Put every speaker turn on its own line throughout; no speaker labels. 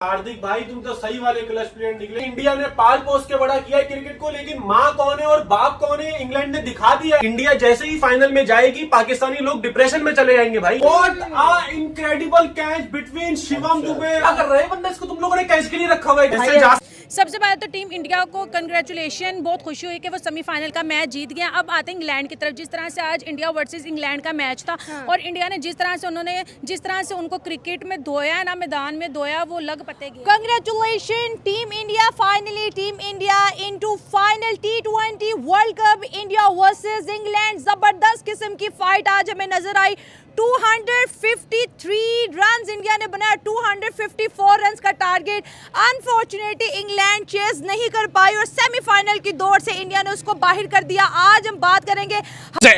हार्दिक भाई तुम तो सही वाले क्लच प्लेयर निकले। इंडिया ने पाल पोस के बड़ा किया है क्रिकेट को, लेकिन माँ कौन है और बाप कौन है इंग्लैंड ने दिखा दिया। इंडिया जैसे ही फाइनल में जाएगी पाकिस्तानी लोग डिप्रेशन में चले जाएंगे भाई। What a incredible catch between Shivam Dubey. क्या कर रहे हैं बंदा, इसको तुम लोगों ने कैच के लिए रखा हुआ है।
सबसे पहले तो टीम इंडिया को कंग्रेचुलेशन, बहुत खुशी हुई कि वो सेमीफाइनल का मैच जीत गया। अब आते हैं इंग्लैंड की तरफ। जिस तरह से आज इंडिया वर्सेस इंग्लैंड का मैच था और इंडिया ने जिस तरह से उनको क्रिकेट में धोया है ना, मैदान में धोया, वो लग पतेगी। Congratulation team India, finally team India into final T20 world cup. India versus England, जबरदस्त किस्म की फाइट आज हमें नजर आई। 253 रन्स इंडिया ने बनाया, 254 रन्स का टारगेट। अनफॉर्चुनेटली इंग्लैंड चेस नहीं कर पाई और सेमीफाइनल की दौड़ से इंडिया ने उसको बाहर कर दिया। आज हम बात करेंगे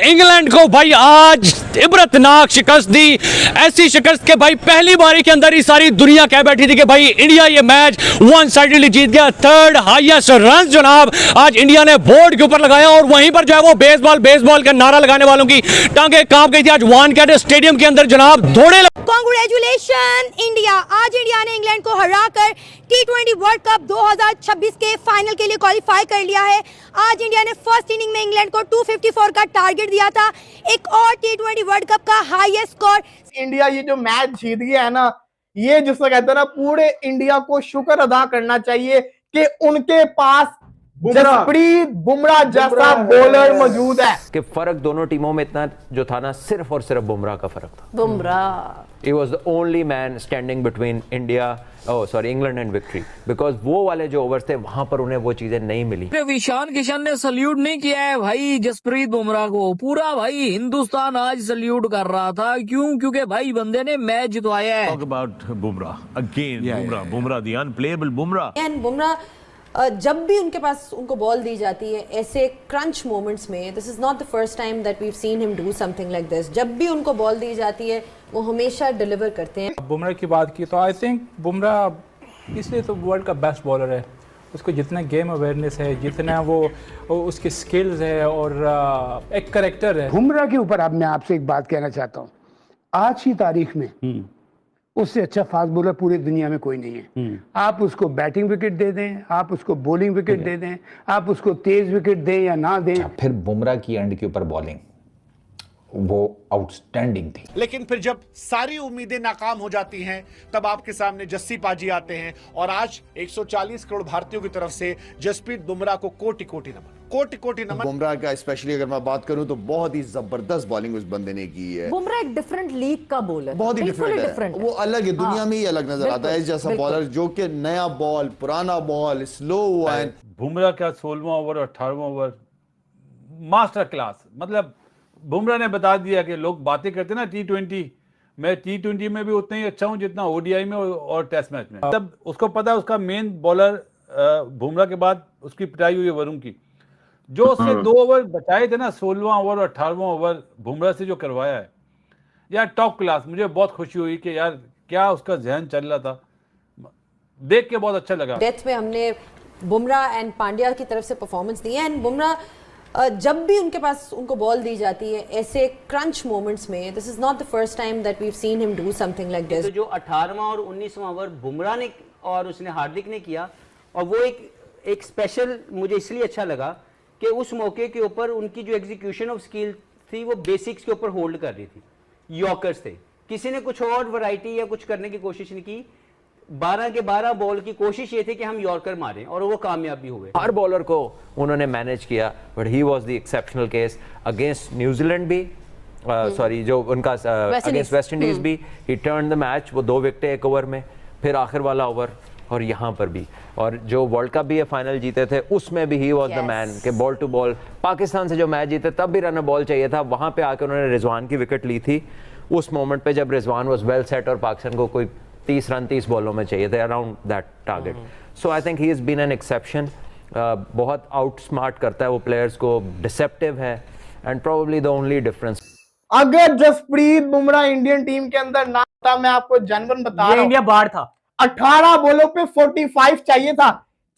इंग्लैंड को भाई आज इबरतनाक शिकस्त दी, ऐसी शिकस्त के भाई पहली बारी के अंदर ही सारी दुनिया कह बैठी थी कि भाई इंडिया ये मैच वन साइडेडली जीत गया। थर्ड हाईएस्ट रन जनाब आज इंडिया ने बोर्ड के ऊपर लगाया और वहीं पर जो है वो बेसबॉल का नारा लगाने वालों की टांगे कांप गई थी। आज वानखेड़े स्टेडियम के अंदर जनाब दौड़े।
कांग्रेचुलेशन इंडिया, आज इंडिया ने इंग्लैंड को हराकर T20 वर्ल्ड कप 2026 के फाइनल के लिए क्वालिफाई कर लिया है। आज इंडिया ने फर्स्ट इनिंग में इंग्लैंड को 254 का टारगेट दिया था, एक और T20 वर्ल्ड कप का हाईएस्ट स्कोर।
इंडिया ये जो मैच जीत गया है ना, ये जिसको कहते हैं ना, पूरे इंडिया को शुक्र अदा करना चाहिए कि उनके पास जसप्रीत बुमराह जैसा बॉलर मौजूद है।
कि फर्क दोनों टीमों में इतना जो था ना, सिर्फ और सिर्फ बुमराह का फर्क था।
Bumrah
He was the only man standing between England and victory, because वो वाले जो ओवर्स थे वहां पर उन्हें वो चीजें नहीं मिली।
ईशान किशन ने सल्यूट नहीं किया है भाई जसप्रीत बुमराह को, पूरा भाई हिंदुस्तान आज सल्यूट कर रहा था। क्यों? क्योंकि भाई बंदे ने मैच जितवाया है।
Talk about Bumrah again, Bumrah, the unplayable Bumrah.
And Bumrah जब भी उनके पास उनको बॉल दी जाती है ऐसे क्रंच मोमेंट्स में, this is not the first time that we have seen him do something like this. जब भी उनको बॉल दी जाती है वो हमेशा डिलीवर करते हैं।
बुमराह की बात की तो आई थिंक बुमराह इसलिए तो वर्ल्ड का बेस्ट बॉलर है। उसको जितना गेम अवेयरनेस है, जितना वो उसकी स्किल्स है और एक करेक्टर है।
बुमराह के ऊपर अब मैं आपसे एक बात कहना चाहता हूँ, आज की तारीख में उससे अच्छा फास्ट बॉलर पूरी दुनिया में कोई नहीं है। आप उसको बैटिंग विकेट दे दें, आप उसको बॉलिंग विकेट दे दें, आप उसको तेज विकेट दें या ना दें।
फिर बुमराह की एंड के ऊपर बॉलिंग वो आउटस्टैंडिंग थी।
लेकिन फिर जब सारी उम्मीदें नाकाम हो जाती हैं तब आपके सामने जस्सी पाजी आते हैं और आज 140 करोड़ भारतीयों की तरफ से जसप्रीत बुमराह को कोटि कोटि नमन, कोटि कोटि नमन।
बुमराह का स्पेशली अगर मैं बात करूं तो बहुत ही जबरदस्त बॉलिंग उस बंदे ने की है।
बुमराह एक डिफरेंट लीग का बॉलर,
बहुत ही डिफरेंट है, वो अलग है, दुनिया में ही अलग नजर आता है जैसा बॉलर, जो कि नया बॉल, पुराना बॉल, स्लो हुआ है।
बुमराह का 16वां ओवर और 18वां ओवर मास्टर क्लास। मतलब बुमराह ने बता दिया कि लोग बातें करते ना T20, मैं T20 में भी उतना ही अच्छा हूं जितना ODI में और टेस्ट मैच में। तब उसको पता है उसका मेन बॉलर बुमराह के बाद उसकी पिटाई हुई है वरुण की। जो उससे 2 ओवर बचाए थे ना, 16वां ओवर और 18वां ओवर बुमराह से जो करवाया है यार, टॉप क्लास। मुझे बहुत खुशी हुई कि यार क्या उसका जहन चल रहा था, देख के बहुत अच्छा लगा।
डेथ में हमने बुमराह एंड पांड्या की तरफ से परफॉर्मेंस दी है। एंड बुमराह जब भी उनके पास उनको बॉल दी जाती है ऐसे क्रंच मोमेंट्स में, this is not the first time that we have seen him do something like this.
तो जो 18वां और 19वां ओवर बुमराह ने और उसने हार्दिक ने किया, और वो एक स्पेशल मुझे इसलिए अच्छा लगा कि उस मौके के ऊपर उनकी जो एग्जीक्यूशन ऑफ स्किल थी वो बेसिक्स के ऊपर होल्ड कर रही थी। यॉर्कर्स थे, किसी ने कुछ और वैरायटी या कुछ करने की कोशिश नहीं की। 12 के 12 बॉल की कोशिश ये थी कि हम यॉर्कर मारें और वो कामयाब भी हुए।
हर बॉलर को उन्होंने मैनेज किया, but he was the exceptional case against New Zealand भी, सॉरी जो उनका अगेंस्ट वेस्ट इंडीज भी। ही टर्न द मैच, वो 2 विकेटें 1 ओवर में, फिर आखिर वाला ओवर, और यहाँ पर भी। और जो वर्ल्ड कप भी ये फाइनल जीते थे उसमें भी ही वाज द मैन के बॉल टू बॉल। पाकिस्तान से जो मैच जीते तब भी रन बॉल चाहिए था, वहां पे आके उन्होंने रिजवान की विकेट ली थी उस मोमेंट पे जब रिजवान वाज वेल सेट और पाकिस्तान को कोई 30 रन 30 बॉलों में चाहिए थे, around that target. So I think he has been an exception. बहुत आउट स्मार्ट करता है वो प्लेयर्स को, डिसेप्टिव है, and probably the only difference.
अगर जसप्रीत बुमराह इंडियन टीम के अंदर ना था, मैं आपको जनवन बता रहा हूं,
इंडिया बाहर था।
18 बॉलों पे 45 चाहिए था।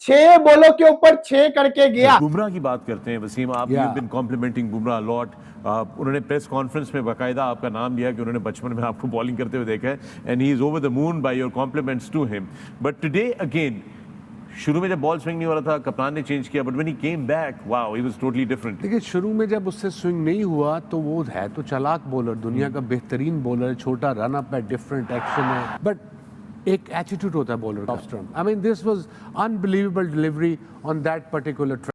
6 बॉलों के ऊपर 6 करके गया।
बुमराह की बात करते हैं वसीम, आप you been complimenting Bumrah lot. उन्होंने प्रेस कॉन्फ्रेंस में बाकायदा आपका नाम लिया कि उन्होंने बचपन में आपको बॉलिंग करते हुए देखा है and he is over the moon by your compliments to him. But today again, शुरू में जब बॉल स्विंग नहीं हो रहा था, कप्तान ने चेंज किया, but when he came back, wow, he was totally different.
देखिए, शुरू में जब उससे स्विंग नहीं हुआ तो वो है तो चालाक बॉलर, दुनिया का बेहतरीन बॉलर, छोटा रन अप है, डिफरेंट एक्शन है, बट एक एटीट्यूड होता है bowler off stump. I mean this was unbelievable delivery on that particular